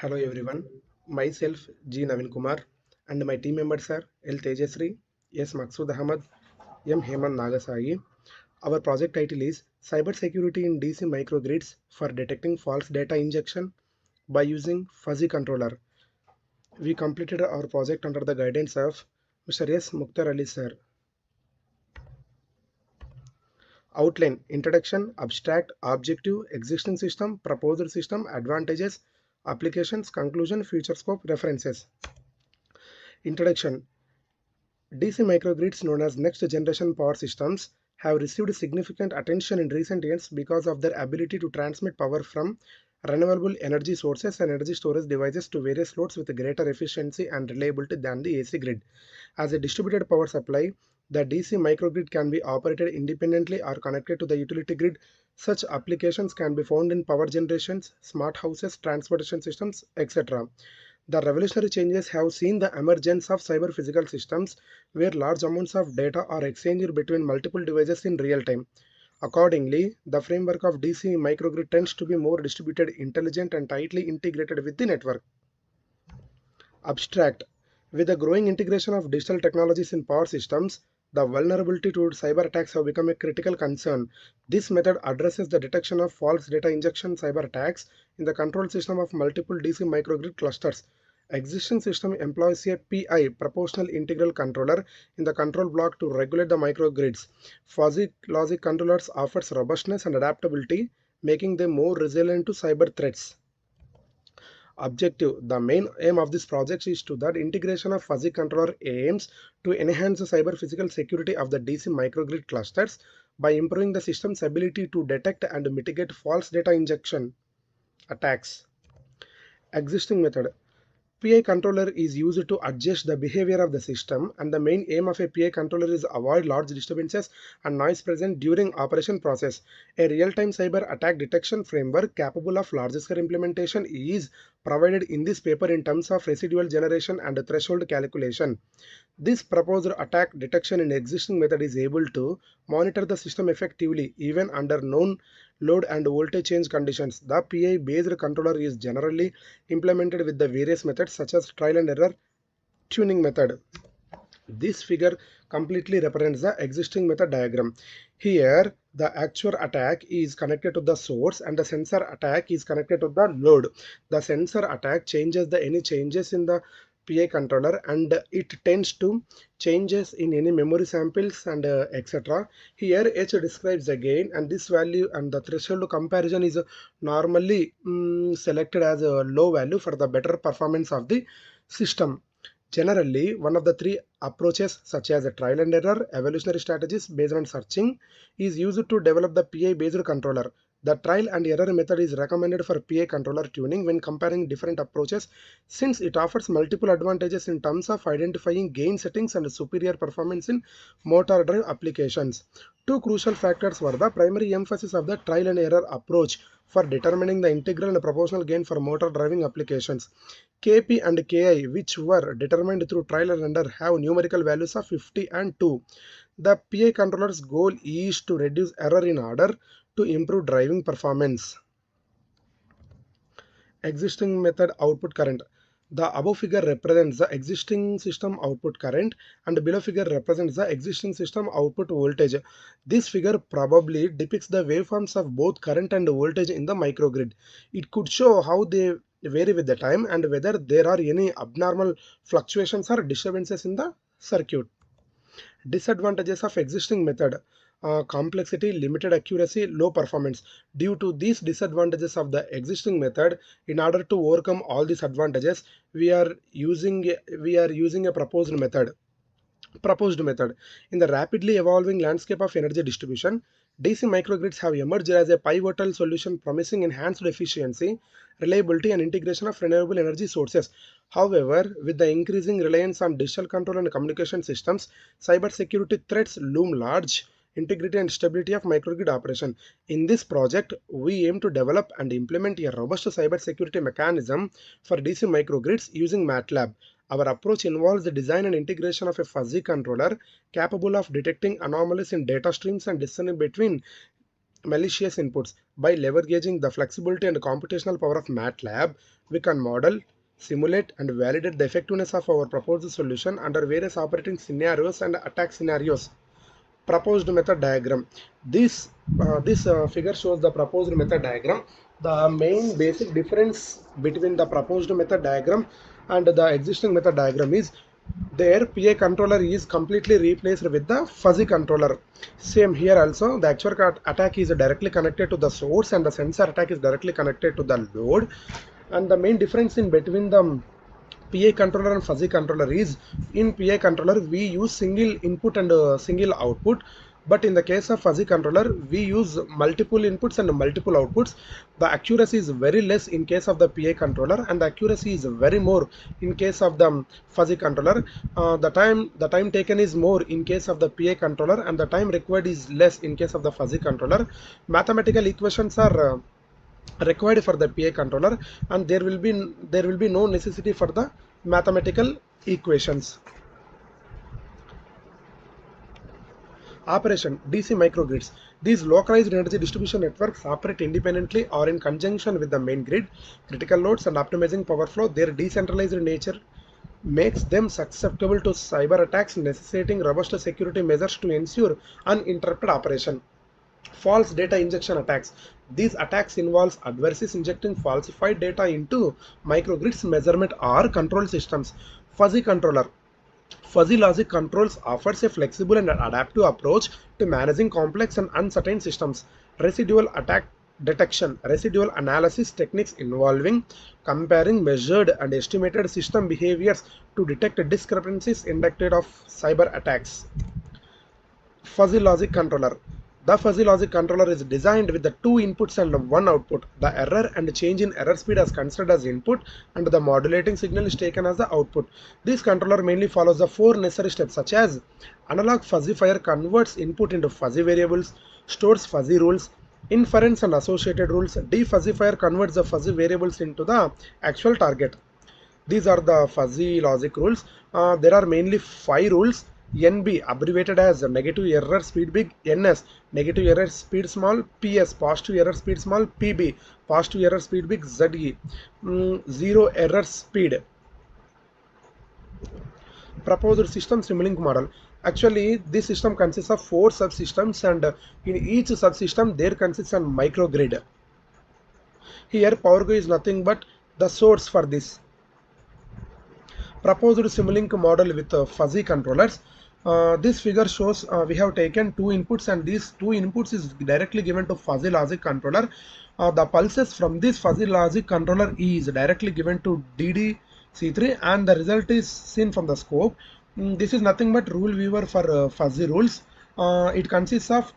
Hello everyone, myself G. Navin Kumar and my team members are L. Tejasri, S. Maksud Ahmad, M. Heman Nagasai. Our project title is Cybersecurity in DC Microgrids for Detecting False Data Injection by using Fuzzy Controller. We completed our project under the guidance of Mr. S. Mukhtar Ali sir. Outline: Introduction, Abstract, Objective, Existing System, Proposed System, Advantages, Applications, Conclusion, Future Scope, References. Introduction: DC microgrids, known as next generation power systems, have received significant attention in recent years because of their ability to transmit power from renewable energy sources and energy storage devices to various loads with greater efficiency and reliability than the AC grid. As a distributed power supply, the DC microgrid can be operated independently or connected to the utility grid. Such applications can be found in power generations, smart houses, transportation systems, etc. The revolutionary changes have seen the emergence of cyber physical systems where large amounts of data are exchanged between multiple devices in real time. Accordingly, the framework of DC microgrid tends to be more distributed, intelligent, and tightly integrated with the network. Abstract: with the growing integration of digital technologies in power systems, the vulnerability to cyber attacks have become a critical concern. This method addresses the detection of false data injection cyber attacks in the control system of multiple DC microgrid clusters. Existing system employs a PI, proportional integral controller, in the control block to regulate the microgrids. Fuzzy logic controllers offers robustness and adaptability, making them more resilient to cyber threats. Objective: the main aim of this project is to that integration of fuzzy controller aims to enhance the cyber physical security of the DC microgrid clusters by improving the system's ability to detect and mitigate false data injection attacks. Existing method: PI controller is used to adjust the behavior of the system, and the main aim of a PI controller is avoid large disturbances and noise present during operation process. A real-time cyber attack detection framework capable of large-scale implementation is provided in this paper in terms of residual generation and threshold calculation. This proposed attack detection in existing method is able to monitor the system effectively even under known load and voltage change conditions. The PI-based controller is generally implemented with the various methods such as trial and error tuning method. This figure completely represents the existing method diagram. Here, the actual attack is connected to the source and the sensor attack is connected to the load. The sensor attack changes any changes in the PI controller, and it tends to changes in any memory samples and etc. Here H describes the gain, and this value and the threshold comparison is normally selected as a low value for the better performance of the system. Generally, one of the three approaches, such as a trial and error, evolutionary strategies based on searching, is used to develop the PI based controller. The trial and error method is recommended for PI controller tuning when comparing different approaches, since it offers multiple advantages in terms of identifying gain settings and superior performance in motor drive applications. Two crucial factors were the primary emphasis of the trial and error approach for determining the integral and proportional gain for motor driving applications. Kp and Ki, which were determined through trial and error, have numerical values of 50 and 2. The PI controller's goal is to reduce error in order to improve driving performance. Existing method output current. The above figure represents the existing system output current, and the below figure represents the existing system output voltage. This figure probably depicts the waveforms of both current and voltage in the microgrid. It could show how they vary with the time and whether there are any abnormal fluctuations or disturbances in the circuit. Disadvantages of existing method: complexity, limited accuracy, low performance. Due to these disadvantages of the existing method, in order to overcome all these advantages, we are using a proposed method. In the rapidly evolving landscape of energy distribution, DC microgrids have emerged as a pivotal solution promising enhanced efficiency, reliability, and integration of renewable energy sources. However, with the increasing reliance on digital control and communication systems, cybersecurity threats loom large. Integrity and stability of microgrid operation. In this project, we aim to develop and implement a robust cybersecurity mechanism for DC microgrids using MATLAB. Our approach involves the design and integration of a fuzzy controller capable of detecting anomalies in data streams and discerning between malicious inputs. By leveraging the flexibility and computational power of MATLAB, we can model, simulate, and validate the effectiveness of our proposed solution under various operating scenarios and attack scenarios. Proposed method diagram. This figure shows the proposed method diagram. The main basic difference between the proposed method diagram and the existing method diagram is their PA controller is completely replaced with the fuzzy controller. Same here also, the actual attack is directly connected to the source and the sensor attack is directly connected to the load. And the main difference in between the PA controller and fuzzy controller is, in PA controller we use single input and single output, but in the case of fuzzy controller we use multiple inputs and multiple outputs. The accuracy is very less in case of the PA controller and the accuracy is very more in case of the fuzzy controller. The time taken is more in case of the PA controller and the time required is less in case of the fuzzy controller. Mathematical equations are required for the PA controller, and there will be no necessity for the mathematical equations. Operation: DC microgrids. These localized energy distribution networks operate independently or in conjunction with the main grid. Critical loads and optimizing power flow. Their decentralized nature makes them susceptible to cyber attacks, necessitating robust security measures to ensure uninterrupted operation. False data injection attacks. These attacks involve adversaries injecting falsified data into microgrids, measurement, or control systems. Fuzzy controller. Fuzzy logic controls offers a flexible and adaptive approach to managing complex and uncertain systems. Residual attack detection. Residual analysis techniques involving comparing measured and estimated system behaviors to detect discrepancies indicative of cyber attacks. Fuzzy logic controller. The fuzzy logic controller is designed with the two inputs and one output. The error and change in error speed is considered as input and the modulating signal is taken as the output. This controller mainly follows the four necessary steps, such as analog fuzzifier converts input into fuzzy variables, stores fuzzy rules, inference and associated rules. Defuzzifier converts the fuzzy variables into the actual target. These are the fuzzy logic rules. There are mainly 5 rules. NB, abbreviated as negative error speed big; NS, negative error speed small; PS, positive error speed small; PB, positive error speed big; ZE, zero error speed. Proposed system Simulink model. Actually, this system consists of 4 subsystems, and in each subsystem there consists a microgrid. Here PowerGo is nothing but the source for this. Proposed Simulink model with fuzzy controllers. This figure shows we have taken 2 inputs, and these 2 inputs is directly given to fuzzy logic controller. The pulses from this fuzzy logic controller is directly given to DDC3, and the result is seen from the scope. This is nothing but rule viewer for fuzzy rules. It consists of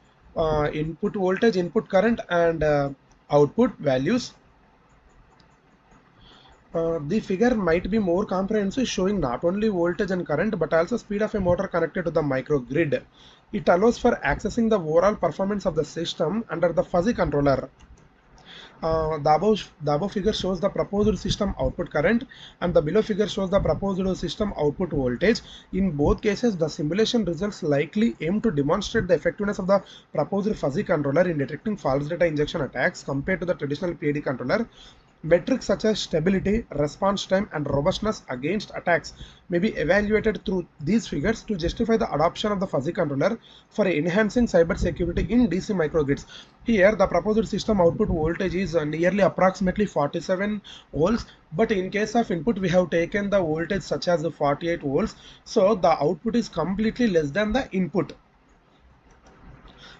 input voltage, input current, and output values. The figure might be more comprehensive, showing not only voltage and current but also speed of a motor connected to the microgrid. It allows for accessing the overall performance of the system under the fuzzy controller. The above figure shows the proposed system output current, and the below figure shows the proposed system output voltage. In both cases, the simulation results likely aim to demonstrate the effectiveness of the proposed fuzzy controller in detecting false data injection attacks compared to the traditional PID controller. Metrics such as stability, response time, and robustness against attacks may be evaluated through these figures to justify the adoption of the fuzzy controller for enhancing cyber security in DC microgrids. Here, the proposed system output voltage is nearly approximately 47 volts, but in case of input, we have taken the voltage such as 48 volts, so the output is completely less than the input.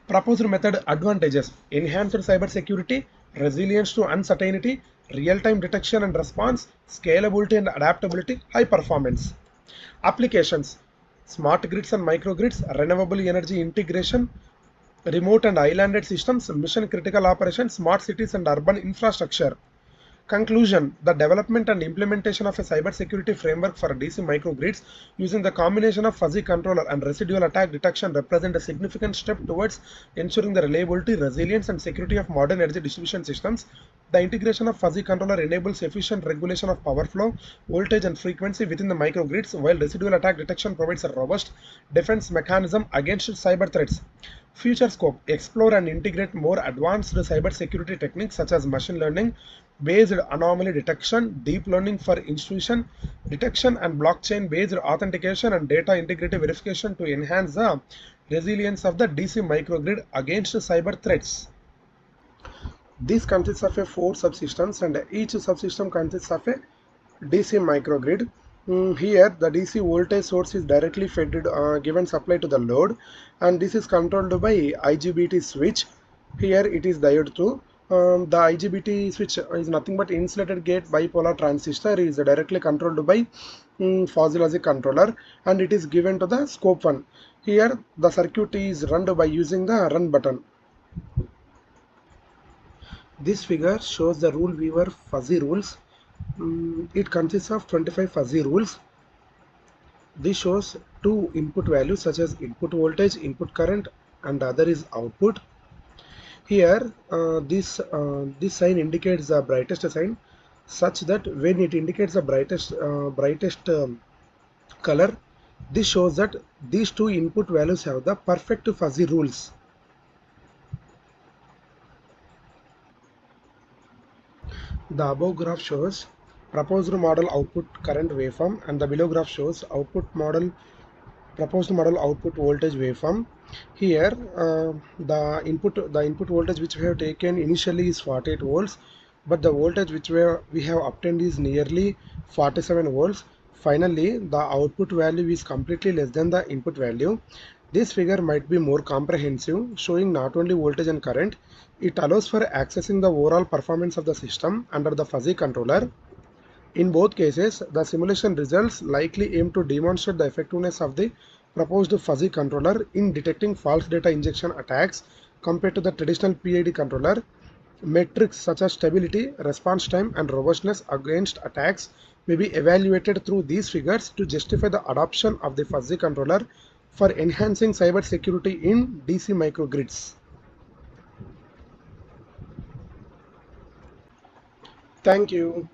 Proposed method advantages: enhanced cyber security, resilience to uncertainty, real-time detection and response, scalability and adaptability, high performance. Applications: smart grids and microgrids, renewable energy integration, remote and islanded systems, mission critical operations, smart cities and urban infrastructure. Conclusion: the development and implementation of a cybersecurity framework for DC microgrids using the combination of fuzzy controller and residual attack detection represent a significant step towards ensuring the reliability, resilience, and security of modern energy distribution systems. The integration of fuzzy controller enables efficient regulation of power flow, voltage, and frequency within the microgrids, while residual attack detection provides a robust defense mechanism against cyber threats. Future scope: explore and integrate more advanced cybersecurity techniques such as machine learning based anomaly detection, deep learning for intrusion detection, and blockchain based authentication and data integrity verification to enhance the resilience of the DC microgrid against cyber threats. This consists of 4 subsystems, and each subsystem consists of a DC microgrid. Here, the DC voltage source is directly fed, given supply to the load, and this is controlled by IGBT switch. Here, it is diode too. The IGBT switch is nothing but insulated gate bipolar transistor, is directly controlled by fuzzy logic controller, and it is given to the scope 1. Here, the circuit is run by using the run button. This figure shows the rule weaver fuzzy rules. It consists of 25 fuzzy rules. This shows two input values such as input voltage, input current, and the other is output. Here, this sign indicates the brightest sign, such that when it indicates the brightest color, this shows that these two input values have the perfect fuzzy rules. The above graph shows proposed model output current waveform, and the below graph shows proposed model output voltage waveform. Here, the input voltage which we have taken initially is 48 volts, but the voltage which we have obtained is nearly 47 volts. Finally, the output value is completely less than the input value. This figure might be more comprehensive, showing not only voltage and current. It allows for accessing the overall performance of the system under the fuzzy controller. In both cases, the simulation results likely aim to demonstrate the effectiveness of the proposed fuzzy controller in detecting false data injection attacks compared to the traditional PID controller. Metrics such as stability, response time, and robustness against attacks may be evaluated through these figures to justify the adoption of the fuzzy controller for enhancing cybersecurity in DC microgrids. Thank you.